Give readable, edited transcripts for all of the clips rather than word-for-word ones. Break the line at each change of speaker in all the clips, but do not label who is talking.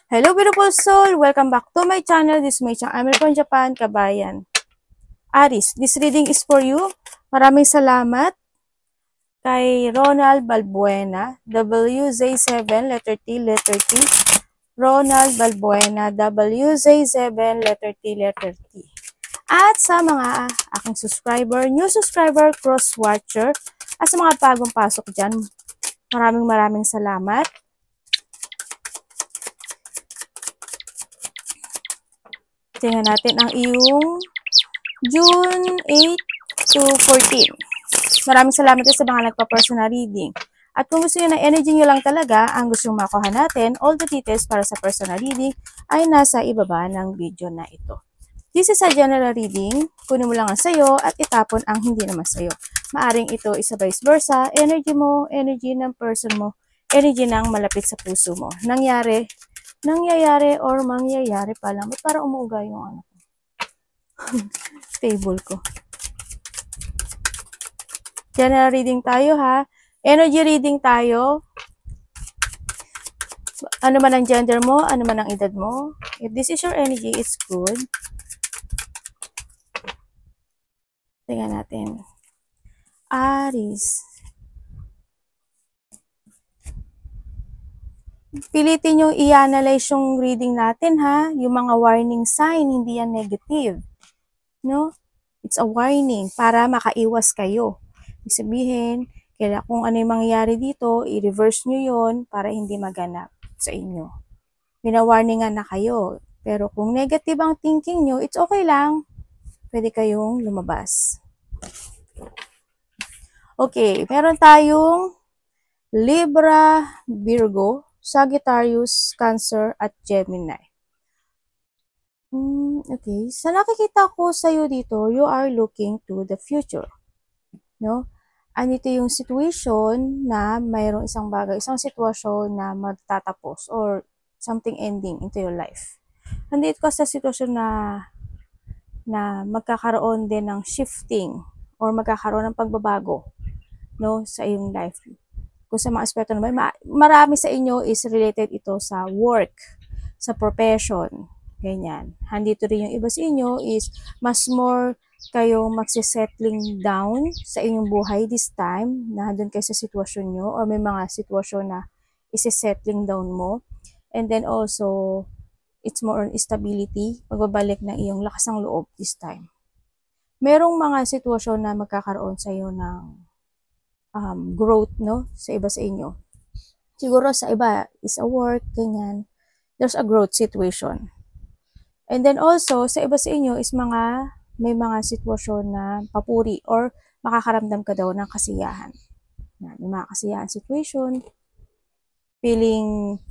Hello beautiful soul! Welcome back to my channel. This is my channel. I'm from Japan, Kabayan. Aries, this reading is for you. Maraming salamat kay Ronald Balbuena, WZ7, letter T, letter T. Ronald Balbuena, WZ7, letter T, letter T. At sa mga aking subscriber, new subscriber, cross-watcher, at sa mga bagong pasok dyan, maraming salamat. Tingnan natin ang iyong June 8 to 14. Maraming salamat sa mga nagpa-personal reading. At kung gusto nyo na energy nyo lang talaga, ang gusto nyo makuha natin, all the details para sa personal reading ay nasa ibaba ng video na ito. This is a general reading. Kunin mo lang ang sayo at itapon ang hindi naman sayo. Maaring ito isa vice versa, energy mo, energy ng person mo, energy ng malapit sa puso mo. Nangyayari or mangyayari pa lang. Ba't parang umuuga yung ano ko? Table ko. General reading tayo ha. Energy reading tayo. Ano man ang gender mo, ano man ang edad mo. If this is your energy, it's good. Tingnan natin. Aries. Pilitin yung i-analyze yung reading natin ha. Yung mga warning sign, hindi yan negative. No? It's a warning para makaiwas kayo. Ibig sabihin, kung ano yung mangyayari dito, i-reverse nyo yon para hindi maganap sa inyo. Minawarningan na kayo. Pero kung negative ang thinking nyo, it's okay lang. Pwede kayong lumabas. Okay, meron tayong Libra, Virgo, Sagittarius, Cancer, at Gemini. Okay, sa nakikita ko sa'yo dito, you are looking to the future. No? Andito yung situation na mayroong isang bagay, isang sitwasyon na magtatapos or something ending into your life. Andito ka sa sitwasyon na magkakaroon din ng shifting or magkakaroon ng pagbabago, no, sa iyong life. Kung sa mga aspeto naman, marami sa inyo is related ito sa work, sa profession, ganyan. Andito rin yung iba sa inyo is mas more kayong magsisettling down sa inyong buhay this time, na doon kayo sa sitwasyon nyo, or may mga sitwasyon na isi-settling down mo. And then also, it's more on stability, pagbabalik ng iyong lakas ng loob this time. Merong mga sitwasyon na magkakaroon sa iyo ng growth, no, sa iba sa inyo. Siguro sa iba is a work, ganyan. There's a growth situation. And then also, sa iba sa inyo is may mga sitwasyon na papuri or makakaramdam ka daw ng kasiyahan. May mga kasiyahan situation, feeling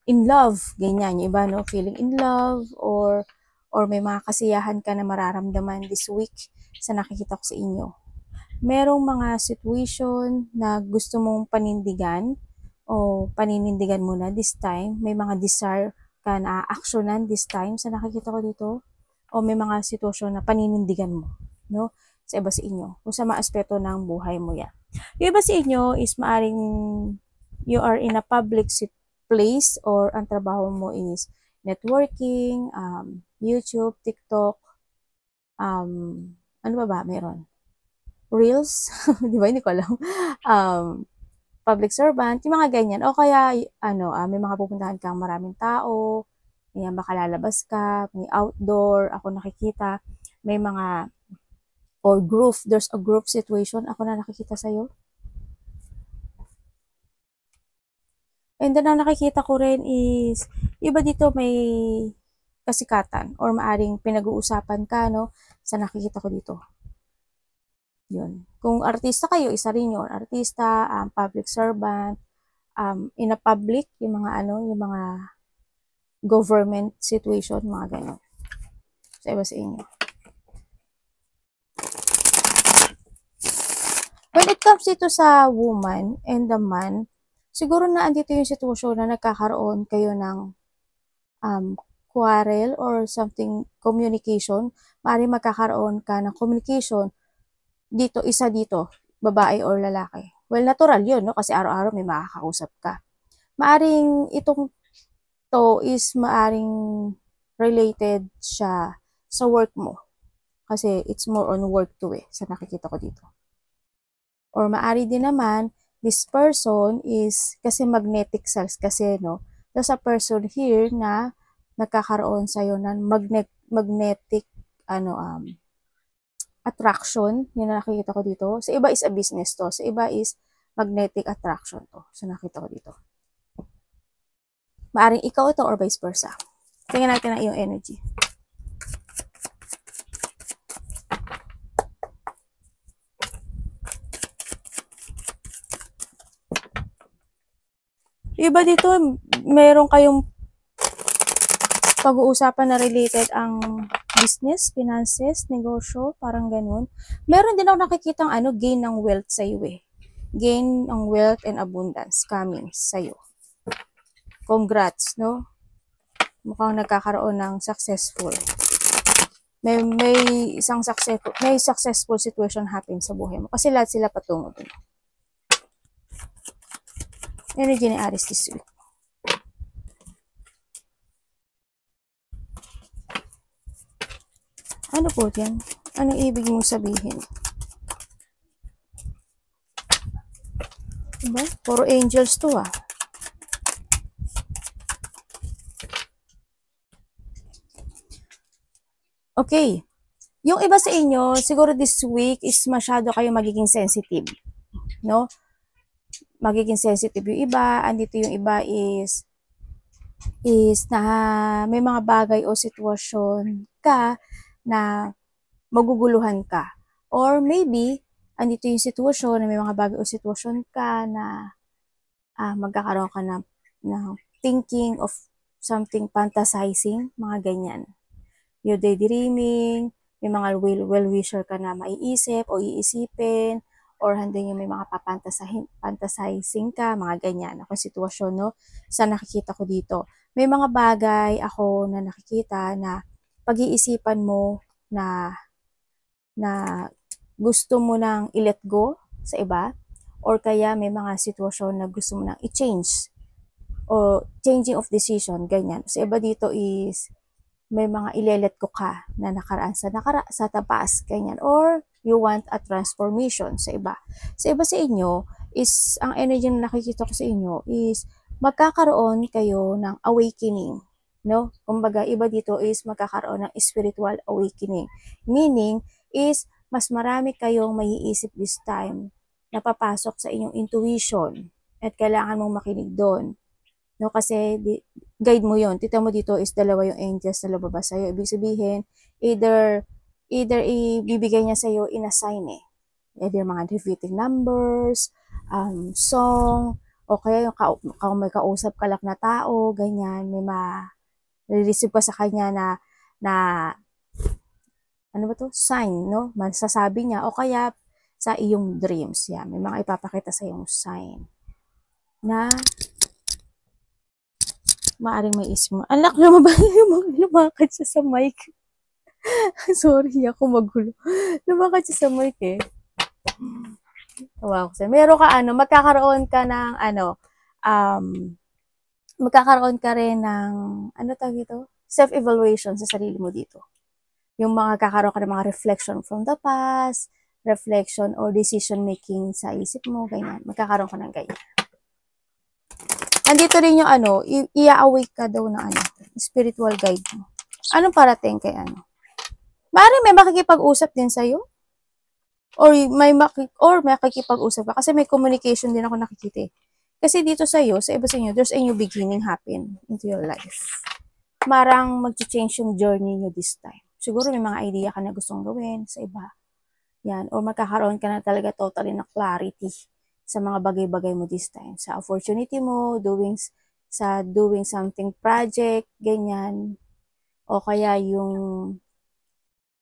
in love, ganyan. Yung iba, no? Feeling in love or may mga kasiyahan ka na mararamdaman this week sa nakikita ko sa inyo. Merong mga situation na gusto mong panindigan o paninindigan mo na this time. May mga desire ka na actionan this time sa nakikita ko dito. O may mga sitwasyon na paninindigan mo, no? Sa iba sa inyo. Kung sa mga aspeto ng buhay mo yan. Yung iba sa inyo is maaring you are in a public place or ang trabaho mo is networking, YouTube, TikTok, ano ba meron? Reels, di ba? Hindi ko alam. Public servant, yung mga ganyan. O kaya, may mga pupuntahan kang maraming tao, ayan, baka lalabas ka, may outdoor, ako nakikita, may mga, or group, there's a group situation, ako na nakikita sa'yo. And then, ang nakikita ko rin is, iba dito may kasikatan, or maaring pinag-uusapan ka, no, sa nakikita ko dito. Yun. Kung artista kayo, isa rin yun. Artista, public servant, in a public, yung mga government situation, mga ganyan. Sa iba sa inyo. When it comes dito sa woman and the man, siguro na andito yung sitwasyon na nagkakaroon kayo ng quarrel or something, communication. Maaaring magkakaroon ka ng communication dito, isa dito, babae or lalaki. Well, natural yun, no? Kasi araw-araw may makakausap ka. maaring itong to is maaring related siya sa work mo. Kasi it's more on work to sa nakikita ko dito. Or maari din naman, this person is, kasi magnetic cells kasi, no? There's a person here na nagkakaroon sa'yo ng magnetic, attraction. Yun na nakikita ko dito. Sa iba is a business to. Sa iba is magnetic attraction to. So, nakita ko dito. Maaring ikaw ito or vice versa. Tingnan natin ang iyong energy. Iba dito, meron kayong pag-uusapan na related ang business, finances, negosyo, parang ganun. Meron din ako nakikita gain ng wealth sa iyo eh. Gain ng wealth and abundance coming sa iyo. Congrats, no? Mukhang nagkakaroon ng successful. May successful situation happen sa buhay mo. Kasi lahat sila patungo dun. Energy ni Aries this week. Ano po yan? Anong ibig mong sabihin? Diba? Puro angels to ah. Okay. Yung iba sa inyo, siguro this week is masyado kayo magiging sensitive. No? Magiging sensitive yung iba. Andito yung iba is na may mga bagay o sitwasyon ka na maguguluhan ka. Or maybe, andito yung sitwasyon na may mga bagay o sitwasyon ka na magkakaroon ka na thinking of something fantasizing, mga ganyan. You're daydreaming, may mga well-wisher ka na maiisip o iisipin, or handang yung may mga fantasizing ka, mga ganyan. Ako sitwasyon, no? Sa nakikita ko dito. May mga bagay ako na nakikita na pag-iisipan mo na gusto mo nang i-let go sa iba, or kaya may mga sitwasyon na gusto mo nang i-change, o changing of decision, ganyan. Sa iba dito is may mga ile-let go ka na nakaraan sa tapas, ganyan. Or you want a transformation sa iba. Sa iba sa inyo is, ang energy na nakikita ko sa inyo is magkakaroon kayo ng awakening. No? Kumbaga, iba dito is magkakaroon ng spiritual awakening. Meaning is mas marami kayong maiisip this time na papasok sa inyong intuition at kailangan mong makinig doon. No, kasi guide mo yon. Tita mo dito is dalawa yung angels na lumabas sa'yo. Ibig sabihin, either ibibigay niya sa'yo in a sign eh. Either mga repeating numbers, song, o kaya yung may kausap ka lang na tao, ganyan, may ma-receive ka sa kanya na ano ba to? Sign, no? Masasabi niya, o kaya sa iyong dreams, yan. May mga ipapakita sa iyong sign na maaring may ismo. Anak, lumakad siya sa mic. Sorry, ako magulo. Lumakad siya sa mic eh. Tawa ko siya. Meron ka magkakaroon ka ng magkakaroon ka rin ng, tawag ito? Self-evaluation sa sarili mo dito. Yung kakaroon ka ng mga reflection from the past, reflection or decision making sa isip mo, ganyan. Magkakaroon ka ng ganyan. Andito rin yung i-awake ka daw na spiritual guide mo. Anong parating kay Maaaring may makikipag-usap din sa'yo? Or may makikipag-usap ka? Kasi may communication din ako nakikita eh. Kasi dito sa'yo, sa iba sa inyo, there's a new beginning happen into your life. Marang mag-change yung journey nyo this time. Siguro may mga idea ka na gustong gawin sa iba. Yan. Or magkakaroon ka na talaga totally na clarity sa mga bagay-bagay mo this time. Sa opportunity mo, doing something project, ganyan. O kaya yung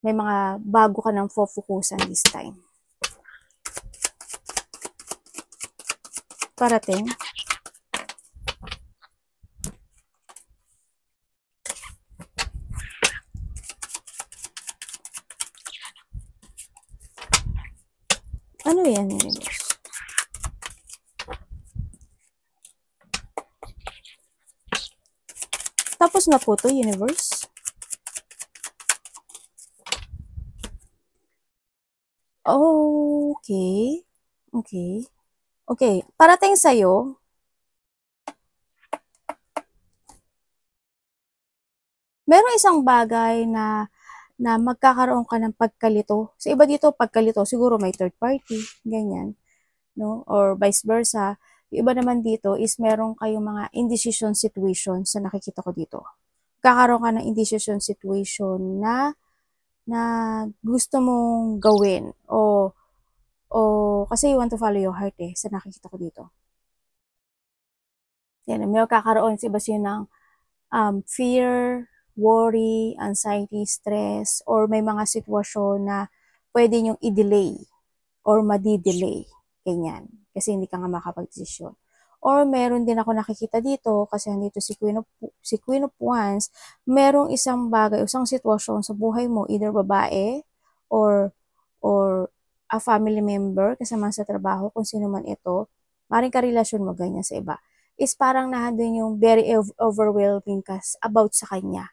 may mga bago ka ng focusan this time. Parating. Ano yan, universe? Tapos na po to, universe. Okay. Okay. Okay. Parating sa'yo, merong isang bagay na magkakaroon ka ng pagkalito. Sa iba dito, pagkalito, siguro may third party, ganyan, no? Or vice versa. Yung iba naman dito is meron kayong mga indecision situation sa nakikita ko dito. Kakaroon ka ng indecision situation na gusto mong gawin o kasi you want to follow your heart sa nakikita ko dito. Yan, may kakaroon sa iba siya ng fear, worry, anxiety, stress, or may mga sitwasyon na pwede nyong i-delay or madi-delay. Ganyan. Kasi hindi ka nga makapag-desisyon. Or meron din ako nakikita dito, kasi nandito si Queen of Wands, merong isang bagay, isang sitwasyon sa buhay mo, either babae or a family member kasama sa trabaho, kung sino man ito, maring karelasyon mo ganyan sa iba, is parang nandun yung very overwhelming ka about sa kanya.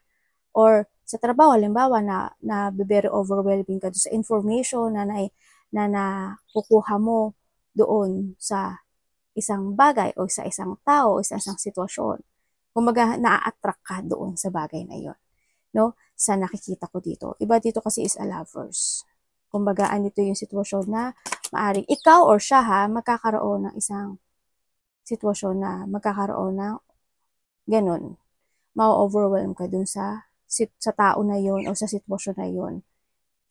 Or sa trabaho, halimbawa na very overwhelming ka sa information na nakukuha mo doon sa isang bagay o sa isang tao o sa isang sitwasyon. Kumbaga, na-attract ka doon sa bagay na yon, no? Sa nakikita ko dito. Iba dito kasi is a lovers. Kumbaga, andito yung sitwasyon na maaring ikaw or siya magkakaroon ng isang sitwasyon na magkakaroon ng ganun. Ma-overwhelm ka dun sa tao na yon o sa sitwasyon na yon.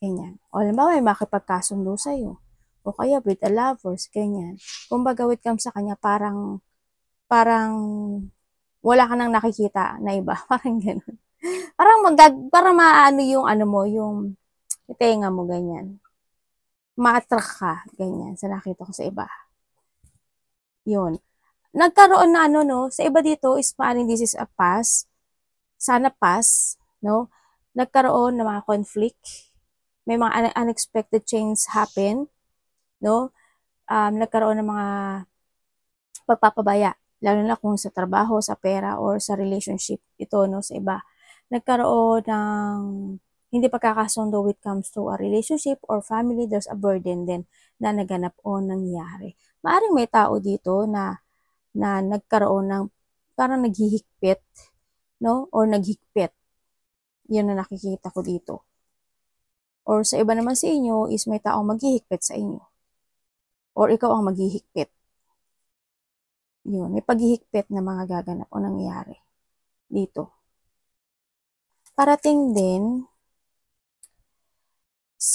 Ganyan. O halimbawa, may makipagkasundo sa'yo. O kaya with a lovers, ganyan. Kumbaga, with come sa kanya, parang wala ka nang nakikita na iba. Parang ganun. Parang maano yung ano mo, yung tenga mo, ganyan. Ma-attract ka, ganyan, sa nakita ko sa iba. Yun. Nagkaroon na ano, no, sa iba dito is maaring this is a past. Sana past, no? Nagkaroon ng mga conflict. May mga unexpected changes happen, no? Nagkaroon ng mga pagpapabaya, lalo na kung sa trabaho, sa pera, or sa relationship, ito, no, sa iba. Nagkaroon ng hindi pagkakasundo when it comes to a relationship or family, there's a burden din na naganap o nangyari. Maaring may tao dito na nagkaroon ng parang naghihigpit, no? Or naghigpit. Yun na nakikita ko dito. Or sa iba naman sa inyo is may taong maghihigpit sa inyo. Or ikaw ang maghihigpit. Yun, may paghihigpit na mga gaganap o nangyayari dito. Parating din,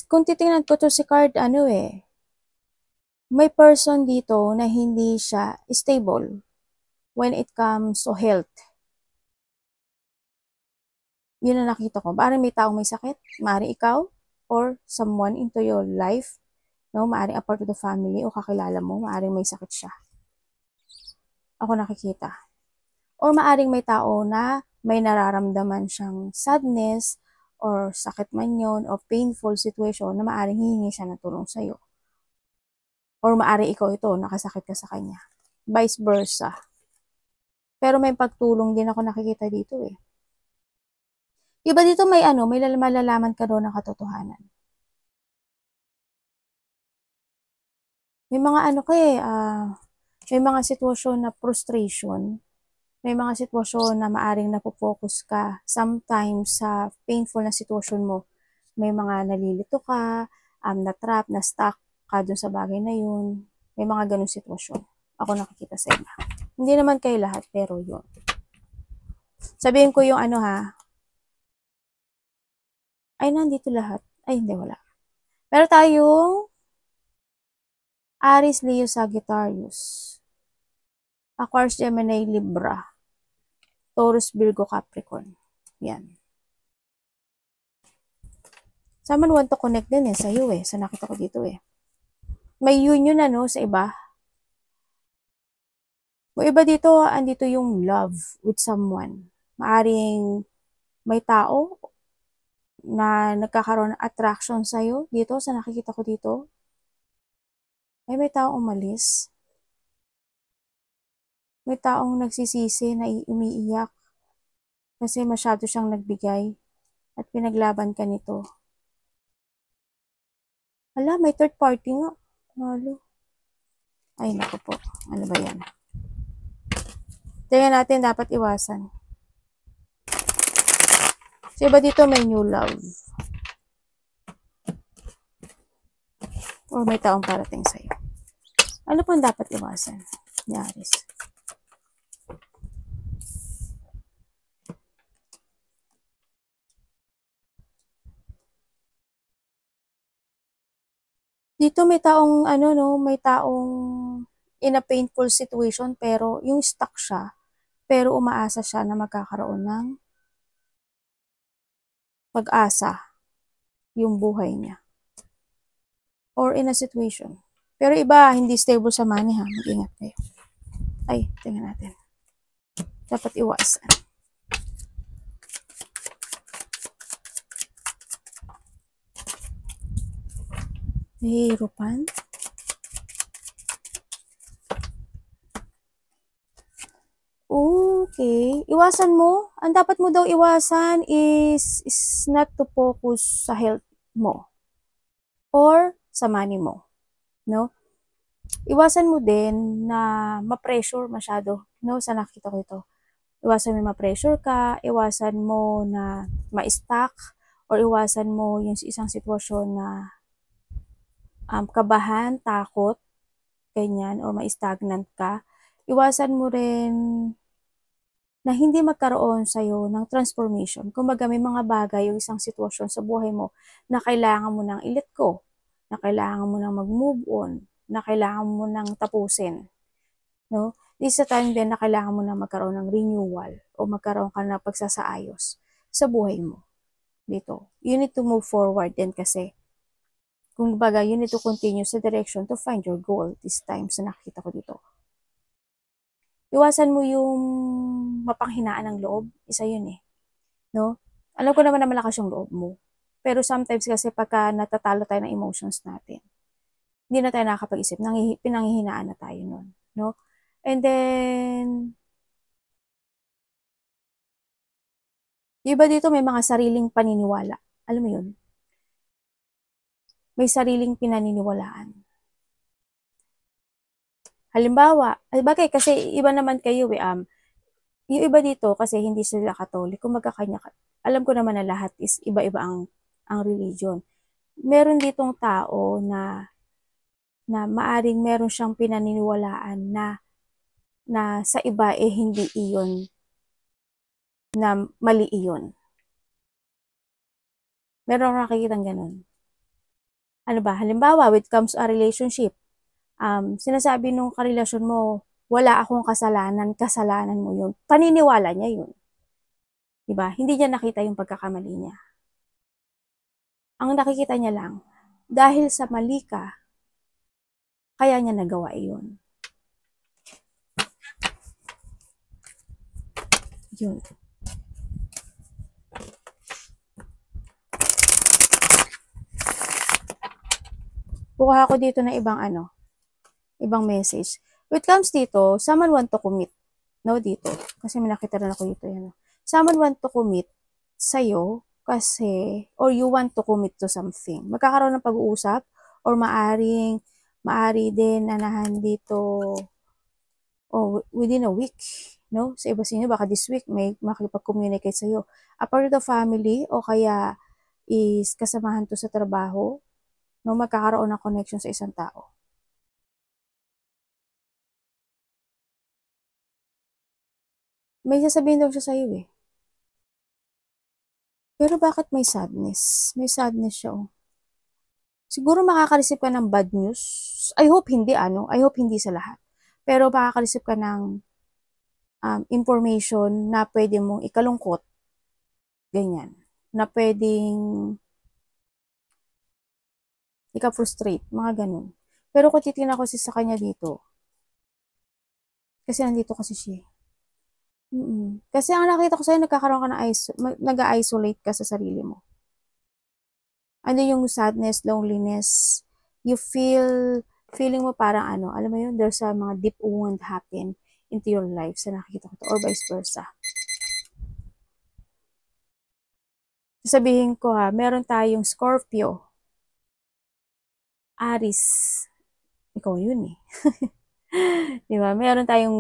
kung titingnan ko to si card, may person dito na hindi siya stable when it comes to health. Yun na nakita ko. Maaaring may taong may sakit, maaaring ikaw, or someone into your life, no? Maaaring a part of the family o kakilala mo, maaaring may sakit siya. Ako nakikita. Or maaaring may tao na may nararamdaman siyang sadness or sakit man yun o painful situation na maaaring hihingi siya ng tulong sa'yo. Or maaaring ikaw ito, nakasakit ka sa kanya. Vice versa. Pero may pagtulong din ako nakikita dito Iba dito may malalaman ka doon ng katotohanan. May mga may mga sitwasyon na frustration, may mga sitwasyon na maaring napofocus ka sometimes sa painful na sitwasyon mo. May mga nalilito ka, na-trap, na-stuck ka dun sa bagay na yun. May mga ganun sitwasyon. Ako nakikita sa iba. Hindi naman kayo lahat, pero yun. Sabihin ko yung ay, nandito lahat. Ay, hindi, wala. Pero tayong Aries, Leo, Sagittarius, Aquarius, Gemini, Libra, Taurus, Virgo, Capricorn. Yan. Someone want to connect din sa iyo sa nakita ko dito May union sa iba. May iba dito, andito yung love with someone. Maaring may tao na nagkakaroon ng attraction sa'yo dito, sa nakikita ko dito. May taong umalis. May taong nagsisisi na umiiyak. Kasi masyado siyang nagbigay at pinaglaban ka nito. Hala, may third party nga. Halo. Ay, naku po. Ano ba yan? Tingnan natin, dapat iwasan. So, iba dito may new love. Or may taong parating sa'yo. Ano pong dapat iwasan? Yaris. Dito may taong, may taong in a painful situation, pero yung stuck siya, pero umaasa siya na magkakaroon ng pag-asa yung buhay niya. Or in a situation. Pero iba, hindi stable sa money ha. Mag-ingat kayo. Ay, tingnan natin. Dapat iwasan. Nahihirupan. Okay. Iwasan mo. Ang dapat mo daw iwasan is not to focus sa health mo. Or sa money mo. No? Iwasan mo din na ma-pressure masyado. No? Sa nakita ko ito. Iwasan mo ma-pressure ka. Iwasan mo na ma-stuck. Or iwasan mo yung isang sitwasyon na kabahan, takot, ganyan, or ma-stagnant ka. Iwasan mo rin na hindi magkaroon sa'yo ng transformation. Kumbaga may mga bagay o isang sitwasyon sa buhay mo na kailangan mo nang i-let go, na kailangan mo nang mag-move on, na kailangan mo nang tapusin. No? This is a time din na kailangan mo nang magkaroon ng renewal o magkaroon ka ng pagsasaayos sa buhay mo. Dito. You need to move forward din kasi kung baga, you need to continue sa direction to find your goal this time sa nakikita ko dito. Iwasan mo yung mapanghinaan ng loob. Isa yun eh. No? Alam ko naman na malakas yung loob mo. Pero sometimes kasi pagka natatalo tayo ng emotions natin, hindi na tayo nakakapag-isip. Pinanghihinaan na tayo nun. No? And then, iba dito may mga sariling paniniwala. Alam mo yun? May sariling pinaniniwalaan. Halimbawa, bagay kasi iba naman kayo yung iba dito kasi hindi sila Katoliko, magkakanya. Alam ko naman na lahat is iba-iba ang religion. Meron ditong tao na maaring meron siyang pinaniniwalaan na sa iba hindi iyon, na mali iyon. Meron nakikitang ganun. Ano ba? Halimbawa, when it comes to a relationship, sinasabi nung karelasyon mo, wala akong kasalanan mo yun. Paniniwala niya yun. Diba? Hindi niya nakita yung pagkakamali niya. Ang nakikita niya lang, dahil sa mali ka, kaya niya nagawa iyon. Yun. Kuha ako dito na ibang message. When it comes dito, someone want to commit. No, dito. Kasi may nakita rin ako dito. Yan. Someone want to commit sa'yo kasi, or you want to commit to something. Magkakaroon ng pag-uusap or maari din na dito within a week. No? Sa iba sa inyo, baka this week may makipag-communicate sa'yo. A part of the family o kaya is kasamahan to sa trabaho. No? Magkakaroon ng connection sa isang tao. May sasabihin daw siya sa'yo eh. Pero bakit may sadness? May sadness siya oh. Siguro makaka-receive ka ng bad news. I hope hindi I hope hindi sa lahat. Pero makaka-receive ka ng information na pwede mong ikalungkot. Ganyan. Na pwedeng ika-frustrate. Mga ganun. Pero kung titignan ko sa kanya dito, kasi nandito kasi siya. Kasi ang nakita ko sa'yo, nagkakaroon ka nag-isolate ka sa sarili mo. Ano yung sadness, loneliness, you feeling mo parang alam mo yun, there's a mga deep wound happen into your life sa nakikita ko to, or vice versa. Sasabihin ko ha, meron tayong Scorpio, Aries, ikaw yun eh. Di ba? Meron tayong,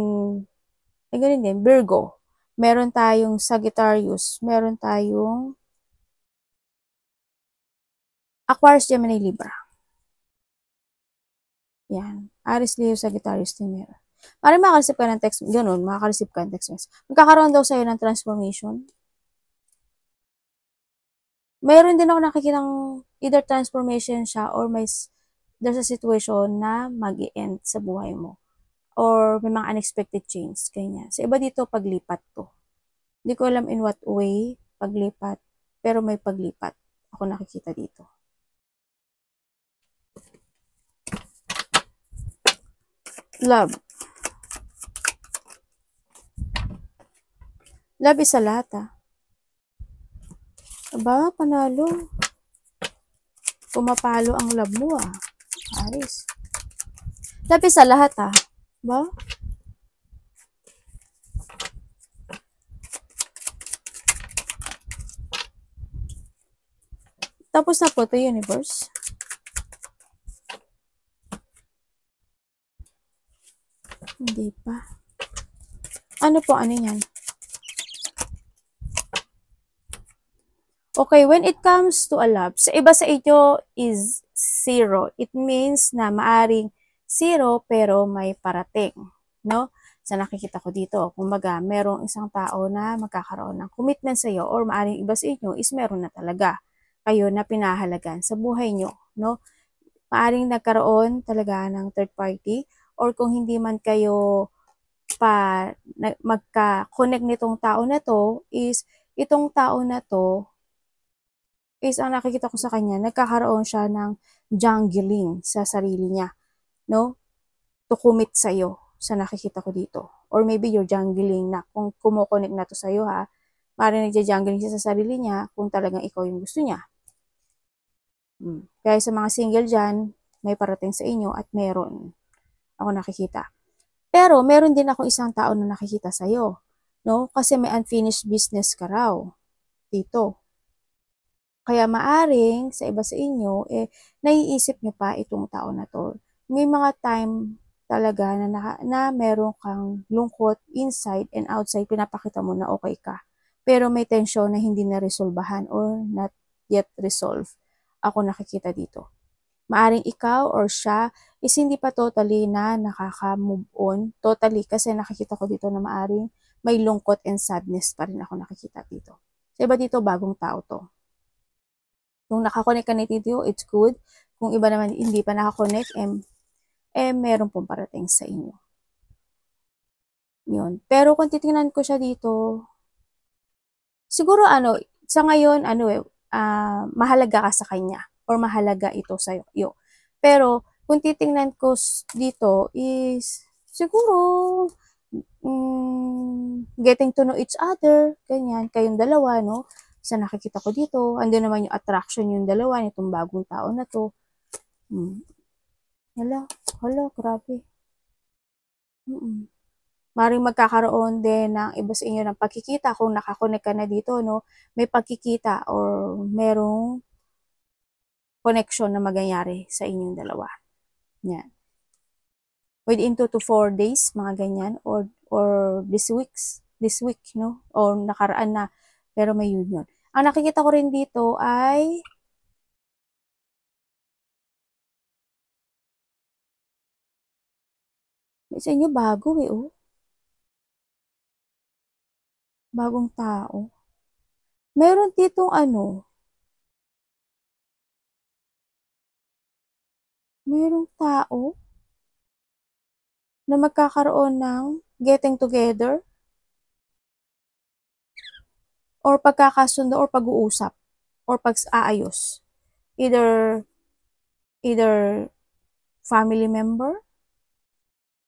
ganun din, Virgo. Meron tayong Sagittarius. Meron tayong Aquarius, Gemini, Libra. Yan. Aries, Leo, Sagittarius din meron. Maring makakareceive ka ng text, ganun, makakareceive ka ng text message. Magkakaroon daw sa'yo ng transformation. Mayroon din ako nakikitang either transformation siya or there's a situation na mag-i-end sa buhay mo. Or may mga unexpected change, ganyan. Sa iba dito, paglipat to. Hindi ko alam in what way, paglipat, pero may paglipat. Ako nakikita dito. Love. Love is a lahat ah. Aba, panalo. Pumapalo ang love mo ah. Aris. Love is a lahat ah. Ba? Tapos na po to universe. Hindi pa. Ano po, ano yan? Okay, when it comes to a love, sa iba sa inyo is 0. It means na maaring 0 pero may parating, no? Sa nakikita ko dito, kumbaga, merong isang tao na magkakaroon ng commitment sa iyo or maaring iba sa inyo is meron na talaga kayo na pinahalagan sa buhay nyo, no? Maaring nagkaroon talaga ng third party or kung hindi man kayo magka-connect nitong tao na to is itong tao na to is ang nakikita ko sa kanya, nagkakaroon siya ng jungling sa sarili niya, no? To commit sa'yo sa nakikita ko dito. Or maybe you're jungling na kung kumukonek na to sa'yo ha, maaaring nagja-jungling siya sa sarili niya kung talagang ikaw yung gusto niya. Kaya sa mga single dyan, may parating sa inyo at meron ako nakikita. Pero meron din ako isang tao na nakikita sa'yo, no? Kasi may unfinished business ka raw dito. Kaya maaring sa iba sa inyo, naiisip nyo pa itong tao na to. May mga time talaga na meron kang lungkot inside and outside, pinapakita mo na okay ka. Pero may tensyon na hindi na-resolbahan or not yet resolved. Ako nakikita dito. Maaring ikaw or siya is hindi pa totally na nakaka-move on. Totally kasi nakikita ko dito na maaring may lungkot and sadness pa rin ako nakikita dito. Sa iba dito, bagong tao to. Kung nakakonect ka dito, it's good. Kung iba naman hindi pa nakakonect, meron pong parating sa inyo. Yun. Pero kung titingnan ko siya dito, siguro sa ngayon, mahalaga ka sa kanya or mahalaga ito sa iyo. Pero kung titingnan ko dito is siguro getting to know each other, ganyan, kayong dalawa, no? Sa nakikita ko dito, andun naman yung attraction yung dalawa nitong bagong tao na to. Hala, grabe. Maring magkakaroon din ng iba sa inyo ng pagkikita kung nakakonect ka na dito, no? May pagkikita or merong connection na magyayari sa inyong dalawa. Yan. Within 2 to 4 days, mga ganyan, or this week, no? Or nakaraan na, pero may union. Ang nakikita ko rin dito ay sa inyo bago oh. Bagong tao. Meron ditong merong tao na magkakaroon ng getting together or pagkakasundo or pag-uusap or pag-aayos. Either family member,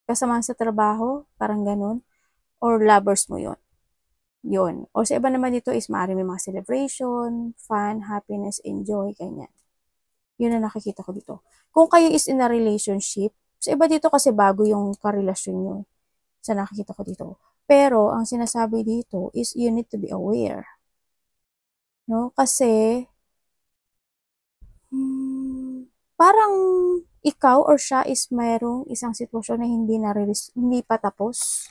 kasama sa trabaho, parang ganun, or lovers mo yon. Yun. O sa iba naman dito is maaari may mga celebration, fun, happiness, enjoy, ganyan. Yun ang nakikita ko dito. Kung kayo is in a relationship, sa iba dito kasi bago yung karelasyon nyo sa nakikita ko dito. Pero, ang sinasabi dito is you need to be aware. no? Kasi, parang ikaw or siya is mayroong isang sitwasyon na hindi pa tapos.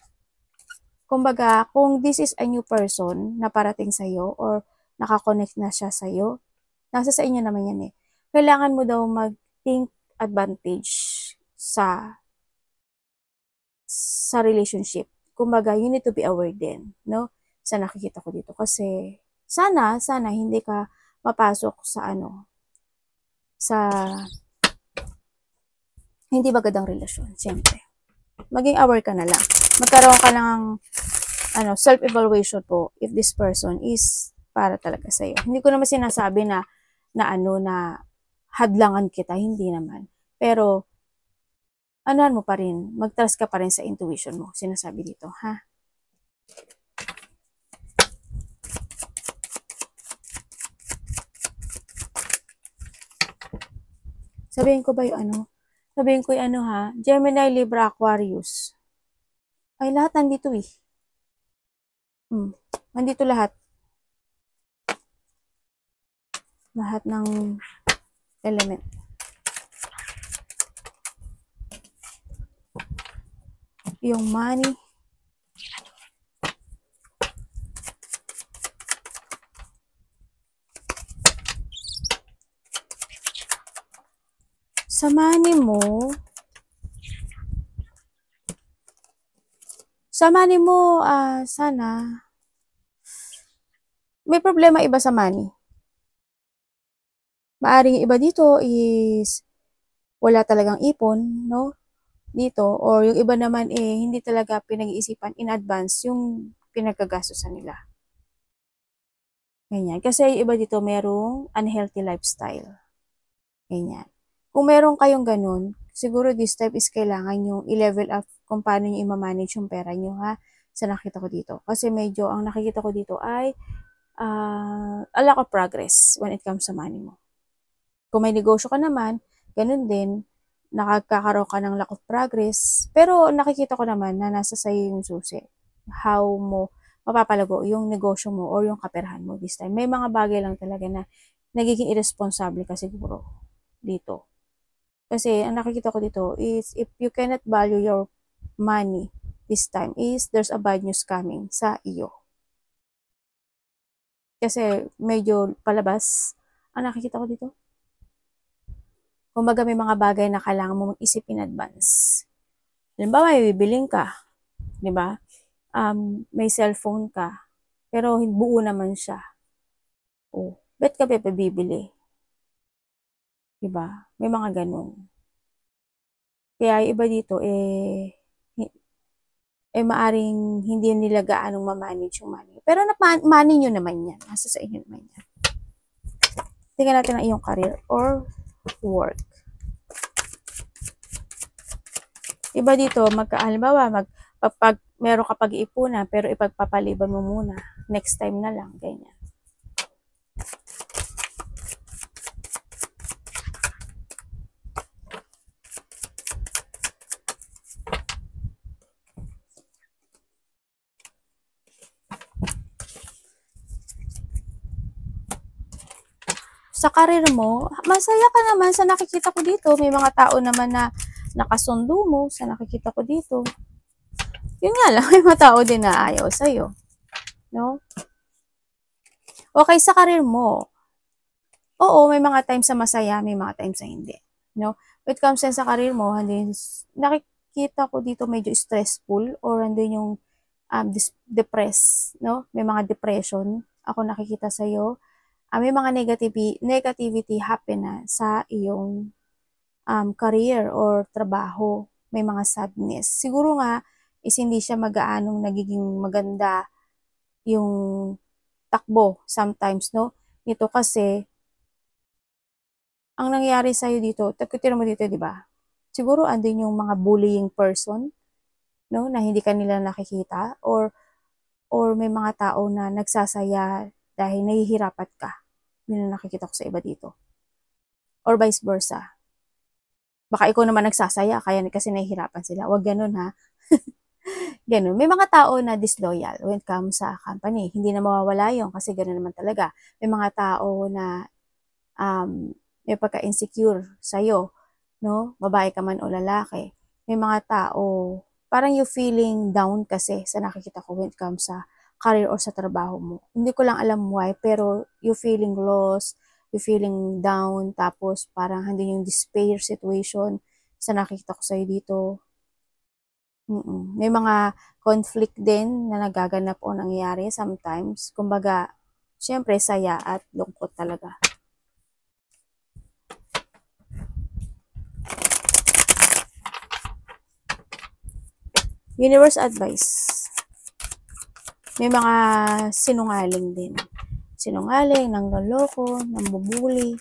Kumbaga, kung this is a new person na parating sa'yo or nakakonect na siya sa'yo, nasa sa inyo naman yan eh. Kailangan mo daw mag-think advantage sa relationship. Kumbaga, you need to be aware din, no? Sa nakikita ko dito. Kasi, sana hindi ka mapasok sa sa hindi magandang relasyon, siyempre. Maging aware ka na lang. Magkaroon ka ng self-evaluation po if this person is para talaga sa'yo. Hindi ko naman sinasabi na hadlangan kita, hindi naman. Pero, anuhan mo pa rin, mag-trust ka pa rin sa intuition mo, sinasabi dito, ha? Sabihin ko ba yung Sabihin ko yung ha? Gemini, Libra, Aquarius. Ay, lahat nandito eh. Nandito lahat. Lahat ng element. Yung money. Sa money mo, sana, may problema iba sa money. Maaring iba dito is wala talagang ipon, no? Dito, or yung iba naman hindi talaga pinag-iisipan in advance yung pinagkagastosan nila. Ganyan. Kasi yung iba dito merong unhealthy lifestyle. Ganyan. Kung meron kayong ganun, siguro this time is kailangan yung i-level up kung paano nyo i-manage yung pera nyo, ha? Sa nakita ko dito. Kasi medyo, ang nakikita ko dito ay a lack of progress when it comes sa money mo. Kung may negosyo ka naman, ganun din, nakakaroon ka ng lack of progress. Pero nakikita ko naman na nasa sayo yung susi. How mo mapapalago yung negosyo mo or yung kaperahan mo this time. May mga bagay lang talaga na nagiging irresponsible ka siguro dito. Kasi ang nakikita ko dito is if you cannot value your money this time is there's a bad news coming sa iyo. Kasi medyo palabas ang nakikita ko dito. Kumbaga may mga bagay na kailangan mo mag-isip in advance. Halimbawa, may bibiling ka, di ba? May cellphone ka, pero buo naman siya. Oh, bet ka bibili? Di ba? May mga ganun. Kaya iba dito, maaring hindi nila gaanong ma-manage yung money. Pero money nyo naman yan. Nasa sa inyo naman yan. Tingnan natin ang iyong career or work. Iba dito, halimbawa, pag meron ka pag-iipunan, pero ipagpapaliban mo muna. Next time na lang, ganyan. Sa karir mo, masaya ka naman sa nakikita ko dito. May mga tao naman na nakasundo mo sa nakikita ko dito. Yun nga lang, may mga tao din na ayaw sa'yo. No? Okay, sa karir mo, oo, may mga times sa masaya, may mga times sa hindi. No? When it comes sa karir mo, nakikita ko dito medyo stressful or andun yung depressed, no? May mga depression ako nakikita sa'yo. May mga negativity happen na sa iyong career or trabaho. May mga sadness. Siguro nga, is hindi siya mag-aanong nagiging maganda yung takbo sometimes, no? Ito kasi, ang nangyayari sa'yo dito, tira mo dito, di ba? Siguro andun yung mga bullying person, no? Na hindi ka nila nakikita or may mga tao na nagsasaya dahil nahihirapan ka. Yun ang nakikita ko sa iba dito. Or vice versa. Baka ikaw naman nagsasaya, kaya kasi nahihirapan sila. Huwag ganun, ha? Ganun. May mga tao na disloyal when it comes sa company. Hindi na mawawala yun kasi ganun naman talaga. May mga tao na may pagka-insecure sa'yo, no? Babae ka man o lalaki. May mga tao, parang you feeling down kasi sa nakikita ko when it comes sa career or sa trabaho mo. Hindi ko lang alam why, pero you feeling lost, you feeling down, tapos parang hindi yung despair situation sa nakikita ko sa'yo dito. May mga conflict din na nagaganap o nangyayari sometimes. Kumbaga, syempre saya at lungkot talaga. Universe advice. May mga sinungaling din. Sinungaling, nangloloko, nambubuli,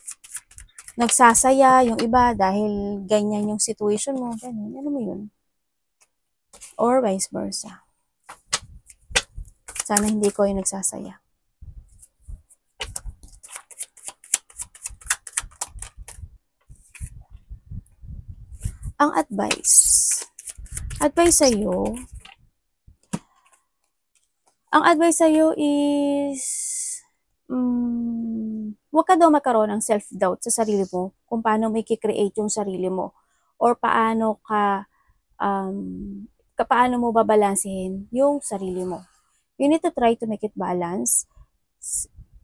nagsasaya yung iba dahil ganyan yung situation mo. Ganyan, ano mo yun? Or vice versa. Sana hindi ko yung nagsasaya. Ang advice sa'yo, is, huwag ka daw magkaroon ng self-doubt sa sarili mo kung paano mo i-create yung sarili mo or paano paano mo babalansehin yung sarili mo. You need to try to make it balance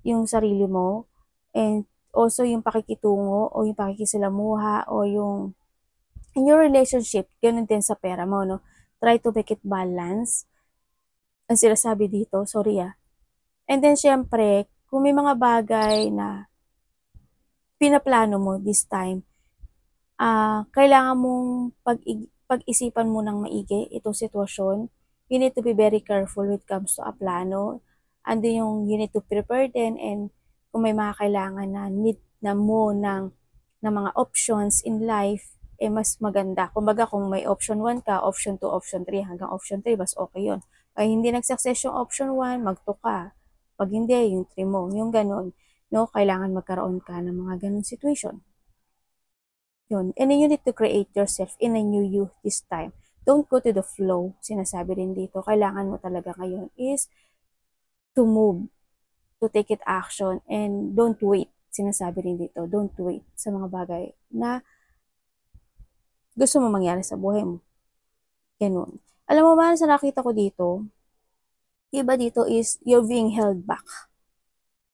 yung sarili mo and also yung pakikitungo o yung pakikisalamuha o yung in your relationship, ganun din sa pera mo, no? Try to make it balance. Ang sinasabi dito, sorry And then, syempre, kung may mga bagay na pinaplano mo this time, kailangan mong pag-isipan mo ng maigi itong sitwasyon. You need to be very careful when it comes to a plano. Ando yung you need to prepare din and kung may mga kailangan na need na mo ng mga options in life, mas maganda. Kumbaga, kung may option 1 ka, option 2, option 3, hanggang option 3, mas okay yun. Pag hindi nag-success yung option 1, mag-2 ka. Pag hindi, yung 3 mo. Yung ganun. No? Kailangan magkaroon ka ng mga ganun situation. Yun. And then you need to create yourself in a new you this time. Don't go to the flow. Sinasabi rin dito. Kailangan mo talaga ngayon is to move, to take it action, and don't wait. Sinasabi rin dito, don't wait sa mga bagay na gusto mo mangyari sa buhay mo. Ganun. Alam mo ba, sa nakita ko dito, iba dito is you're being held back.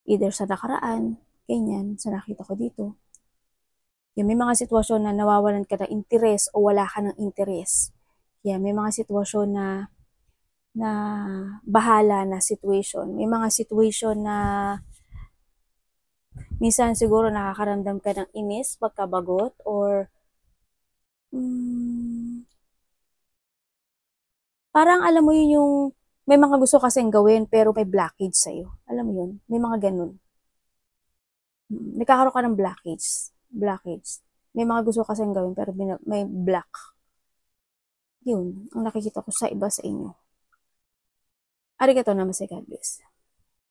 Either sa nakaraan, ganyan, sa nakita ko dito. Yan, may mga sitwasyon na nawawalan ka ng interes o wala ka ng interes. Yan, may mga sitwasyon na bahala na situation. May mga situation na minsan siguro nakakaramdam ka ng inis, pagkabagot, or parang alam mo yun yung may mga gusto kasing gawin pero may blockage sa'yo. Alam mo yun? May mga ganun. Nagkakaroon ka ng blockage. May mga gusto kasing gawin pero may block. Yun, ang nakikita ko sa iba sa inyo. Arigatou namaste, God bless.